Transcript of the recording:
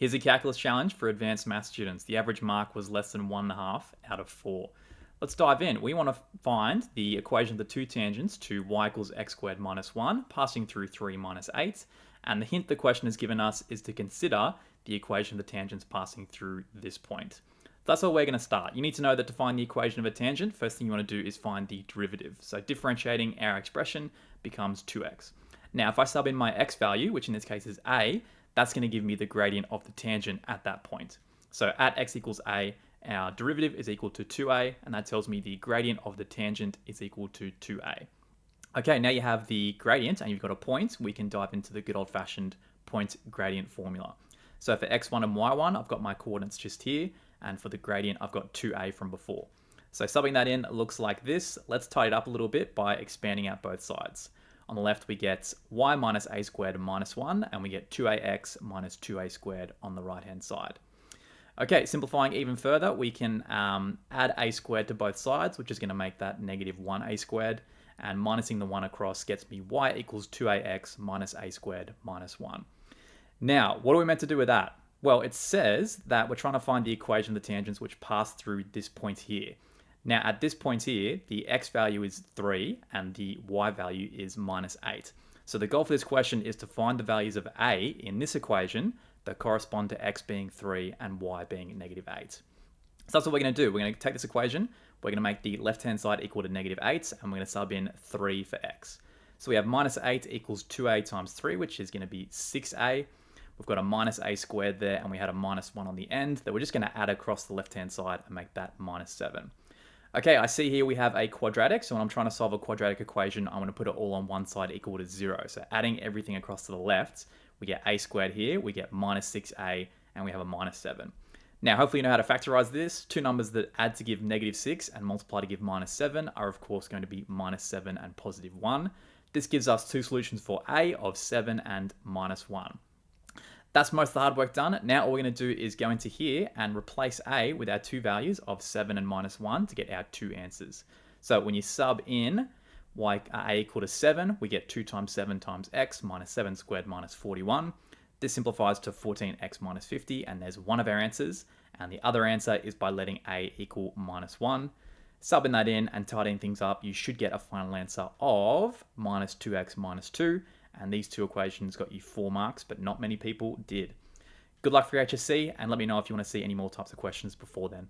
Here's a calculus challenge for advanced math students. The average mark was less than 1.5 out of 4. Let's dive in. We want to find the equation of the two tangents to y equals x squared minus 1, passing through 3 minus 8. And the hint the question has given us is to consider the equation of the tangents passing through this point. That's how we're going to start. You need to know that to find the equation of a tangent, first thing you want to do is find the derivative. So differentiating our expression becomes 2x. Now, if I sub in my x value, which in this case is a, that's going to give me the gradient of the tangent at that point. So at x equals a, our derivative is equal to 2a, and that tells me the gradient of the tangent is equal to 2a. Okay, now you have the gradient and you've got a point, we can dive into the good old-fashioned point gradient formula. So for x1 and y1, I've got my coordinates just here, and for the gradient, I've got 2a from before. So subbing that in looks like this. Let's tidy it up a little bit by expanding out both sides. On the left, we get y minus a squared minus 1, and we get 2ax minus 2a squared on the right-hand side. Okay, simplifying even further, we can add a squared to both sides, which is going to make that negative 1a squared, and minusing the 1 across gets me y equals 2ax minus a squared minus 1. Now, what are we meant to do with that? Well, it says that we're trying to find the equation of the tangents which pass through this point here. Now, at this point here, the x value is 3 and the y value is minus 8. So the goal for this question is to find the values of a in this equation that correspond to x being 3 and y being negative 8. So that's what we're going to do. We're going to take this equation, we're going to make the left-hand side equal to negative 8, and we're going to sub in 3 for x. So we have minus 8 equals 2a times 3, which is going to be 6a. We've got a minus a squared there, and we had a minus 1 on the end that we're just going to add across the left-hand side and make that minus 7. Okay, I see here we have a quadratic, so when I'm trying to solve a quadratic equation, I'm going to put it all on one side equal to 0. So adding everything across to the left, we get a squared here, we get minus 6a, and we have a minus 7. Now, hopefully you know how to factorize this. Two numbers that add to give negative 6 and multiply to give minus 7 are, of course, going to be minus 7 and positive 1. This gives us two solutions for a of 7 and minus 1. That's most of the hard work done. Now all we're going to do is go into here and replace a with our two values of 7 and minus 1 to get our two answers. So when you sub in a equal to 7, we get 2 times 7 times x minus 7 squared minus 41. This simplifies to 14x minus 50, and there's one of our answers. And the other answer is by letting a equal minus 1. Subbing that in and tidying things up, you should get a final answer of minus 2x minus 2. And these two equations got you 4 marks, but not many people did. Good luck for your HSC, and let me know if you want to see any more types of questions before then.